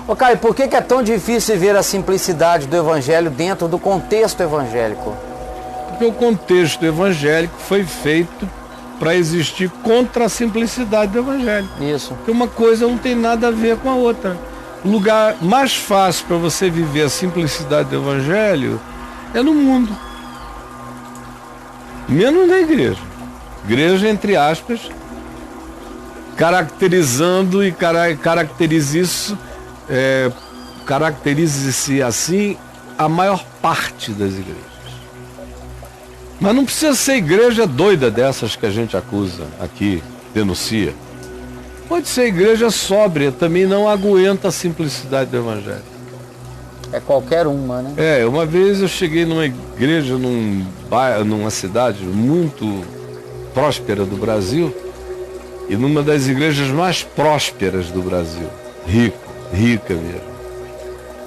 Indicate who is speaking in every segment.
Speaker 1: Ô Caio, por que é tão difícil ver a simplicidade do evangelho dentro do contexto evangélico?
Speaker 2: Porque o contexto evangélico foi feito para existir contra a simplicidade do evangelho.
Speaker 1: Isso.
Speaker 2: Porque uma coisa não tem nada a ver com a outra. O lugar mais fácil para você viver a simplicidade do evangelho é no mundo. Menos na igreja. Igreja, entre aspas, caracterizando e caracterize-se assim a maior parte das igrejas. Mas não precisa ser igreja doida dessas que a gente acusa aqui, denuncia. Pode ser igreja sóbria, também não aguenta a simplicidade do evangelho.
Speaker 1: É qualquer uma, né?
Speaker 2: Uma vez eu cheguei numa igreja, numa cidade muito próspera do Brasil, e numa das igrejas mais prósperas do Brasil. Rica mesmo.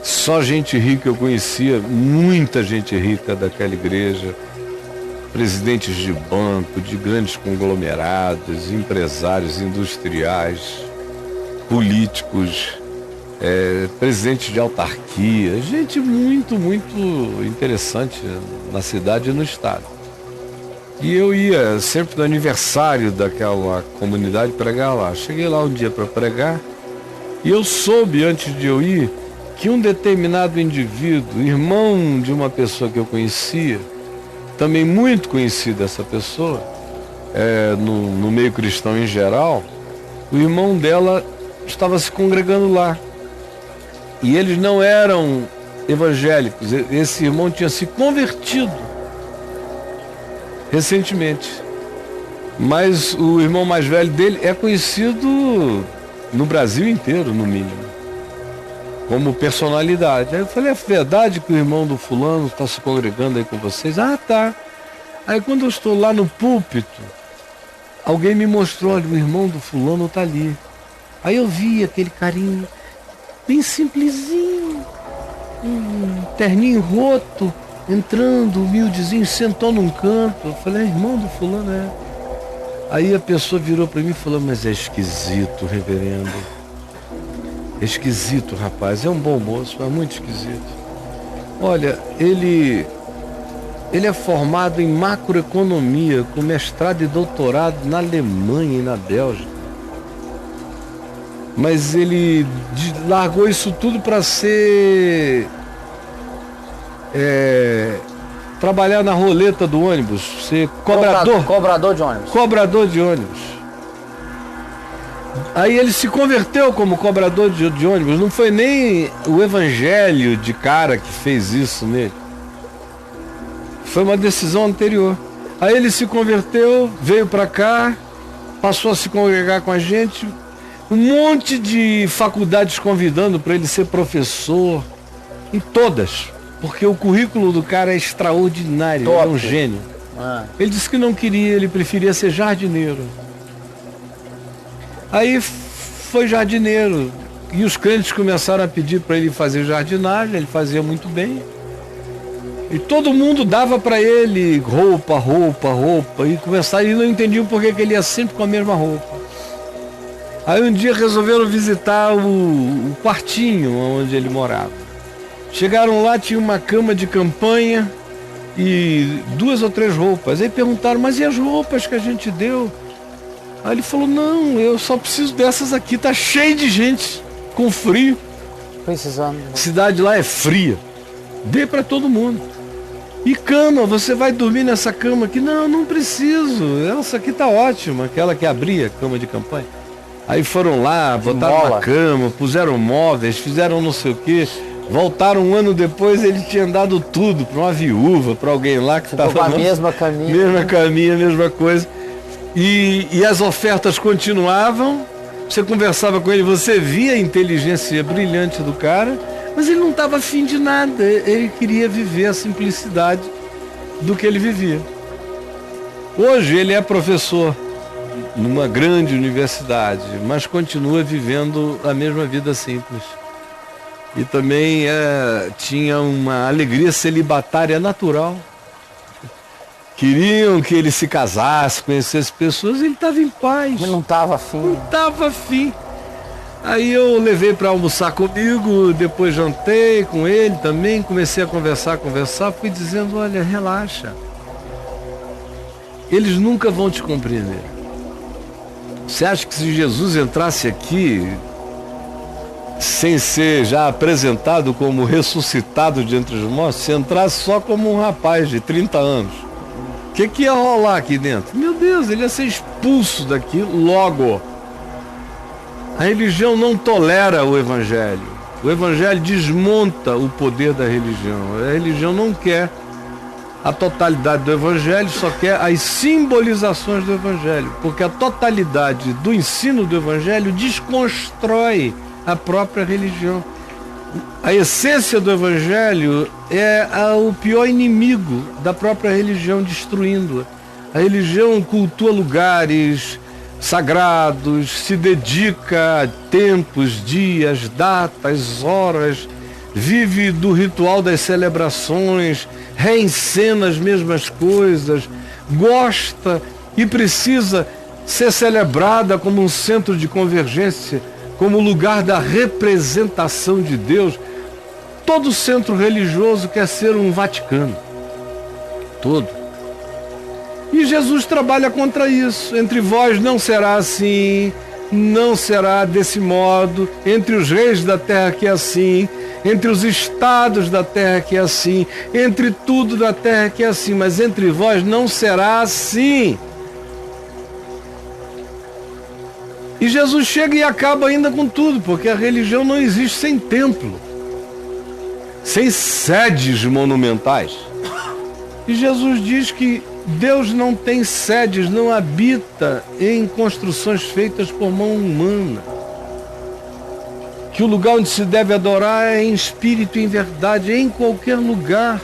Speaker 2: Só gente rica eu conhecia, muita gente rica daquela igreja. Presidentes de banco, de grandes conglomerados, empresários industriais, políticos, presidentes de autarquia, gente muito, muito interessante na cidade e no estado. E eu ia sempre no aniversário daquela comunidade pregar lá. Cheguei lá um dia para pregar e eu soube, antes de eu ir, que um determinado indivíduo, irmão de uma pessoa que eu conhecia, também muito conhecida essa pessoa, no meio cristão em geral, o irmão dela estava se congregando lá. E eles não eram evangélicos. Esse irmão tinha se convertido recentemente. Mas o irmão mais velho dele é conhecido no Brasil inteiro, no mínimo, como personalidade. Aí eu falei, é verdade que o irmão do fulano está se congregando aí com vocês? Ah, tá. Aí quando eu estou lá no púlpito, alguém me mostrou, olha, o irmão do fulano está ali. Aí eu vi aquele carinho bem simplesinho, um terninho roto, entrando, humildezinho, sentou num canto. Eu falei, irmão do fulano, é. Aí a pessoa virou para mim e falou, mas é esquisito, reverendo. É esquisito, rapaz. É um bom moço, mas muito esquisito. Olha, ele é formado em macroeconomia, com mestrado e doutorado na Alemanha e na Bélgica. Mas ele largou isso tudo para trabalhar na roleta do ônibus, ser cobrador.
Speaker 1: Cobrador de ônibus.
Speaker 2: Cobrador de ônibus. Aí ele se converteu como cobrador de ônibus. Não foi nem o evangelho de cara que fez isso nele. Foi uma decisão anterior. Aí ele se converteu, veio para cá, passou a se congregar com a gente. Um monte de faculdades convidando para ele ser professor. Em todas. Porque o currículo do cara é extraordinário. Top. Ele é um gênio. Ele disse que não queria, ele preferia ser jardineiro. Aí foi jardineiro. E os crentes começaram a pedir para ele fazer jardinagem, ele fazia muito bem. E todo mundo dava para ele roupa. E começaram, e não entendiam por que ele ia sempre com a mesma roupa. Aí um dia resolveram visitar o quartinho onde ele morava. Chegaram lá, tinha uma cama de campanha e 2 ou 3 roupas. Aí perguntaram, mas e as roupas que a gente deu? Aí ele falou, não, eu só preciso dessas aqui, tá cheio de gente, com frio.
Speaker 1: Precisando.
Speaker 2: A cidade lá é fria. Dê para todo mundo. E cama, você vai dormir nessa cama aqui? Não, não preciso, essa aqui tá ótima, aquela que abria a cama de campanha. Aí foram lá, botaram uma cama, puseram móveis, fizeram não sei o quê. Voltaram um ano depois, ele tinha dado tudo para uma viúva, para alguém lá que estava...
Speaker 1: a mesma caminha.
Speaker 2: Mesma caminha, mesma coisa. E as ofertas continuavam, você conversava com ele, você via a inteligência brilhante do cara, mas ele não estava afim de nada, ele queria viver a simplicidade do que ele vivia. Hoje ele é professor numa grande universidade, mas continua vivendo a mesma vida simples. E também tinha uma alegria celibatária natural. Queriam que ele se casasse, conhecesse pessoas, ele estava em paz.
Speaker 1: Ele não estava afim.
Speaker 2: Não estava afim. Aí eu levei para almoçar comigo, depois jantei com ele também, comecei a conversar, fui dizendo, olha, relaxa. Eles nunca vão te compreender. Você acha que se Jesus entrasse aqui, sem ser já apresentado como ressuscitado de entre os mortos, se entrasse só como um rapaz de 30 anos, o que ia rolar aqui dentro? Meu Deus, ele ia ser expulso daqui logo. A religião não tolera o evangelho. O evangelho desmonta o poder da religião. A religião não quer a totalidade do evangelho, só quer as simbolizações do evangelho, porque a totalidade do ensino do evangelho desconstrói a própria religião. A essência do evangelho é o pior inimigo da própria religião, destruindo-a. A religião cultua lugares sagrados, se dedica a tempos, dias, datas, horas, vive do ritual das celebrações, reencena as mesmas coisas, gosta e precisa ser celebrada como um centro de convergência, como lugar da representação de Deus. Todo centro religioso quer ser um Vaticano. Todo. E Jesus trabalha contra isso. Entre vós não será assim, não será desse modo. Entre os reis da terra que é assim, entre os estados da terra que é assim, entre tudo da terra que é assim, mas entre vós não será assim. E Jesus chega e acaba ainda com tudo, porque a religião não existe sem templo, sem sedes monumentais. E Jesus diz que Deus não tem sedes, não habita em construções feitas por mão humana. Que o lugar onde se deve adorar é em espírito e em verdade, em qualquer lugar.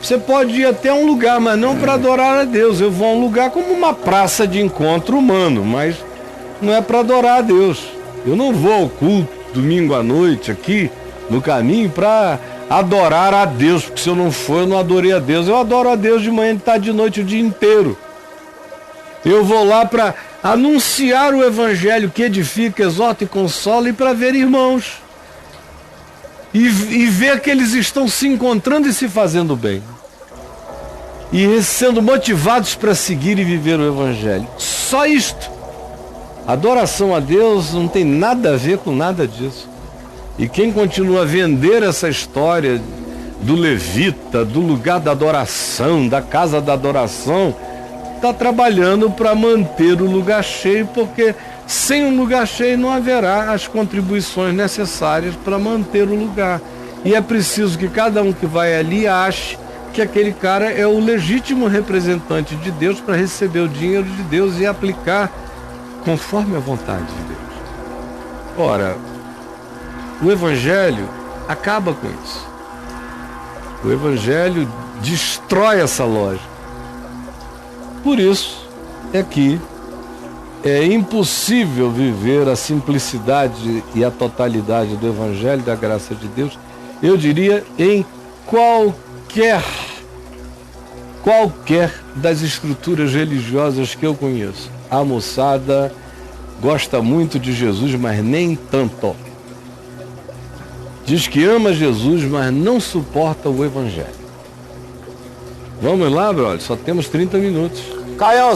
Speaker 2: Você pode ir até um lugar, mas não para adorar a Deus. Eu vou a um lugar como uma praça de encontro humano, mas não é para adorar a Deus. Eu não vou ao culto domingo à noite aqui no caminho para adorar a Deus, porque se eu não for, eu não adorei a Deus. Eu adoro a Deus de manhã, de tarde, de noite, o dia inteiro. Eu vou lá para anunciar o evangelho que edifica, exorta e consola, e para ver irmãos. E ver que eles estão se encontrando e se fazendo bem. E sendo motivados para seguir e viver o evangelho. Só isto. Adoração a Deus não tem nada a ver com nada disso. E quem continua a vender essa história do levita, do lugar da adoração, da casa da adoração, está trabalhando para manter o lugar cheio, porque sem um lugar cheio não haverá as contribuições necessárias para manter o lugar. E é preciso que cada um que vai ali ache que aquele cara é o legítimo representante de Deus para receber o dinheiro de Deus e aplicar conforme a vontade de Deus. Ora, o evangelho acaba com isso. O evangelho destrói essa lógica. Por isso é que é impossível viver a simplicidade e a totalidade do evangelho da graça de Deus, eu diria, em qualquer das estruturas religiosas que eu conheço. A moçada gosta muito de Jesus, mas nem tanto. Diz que ama Jesus, mas não suporta o evangelho. Vamos lá, brother? Só temos 30 minutos.
Speaker 1: Caião,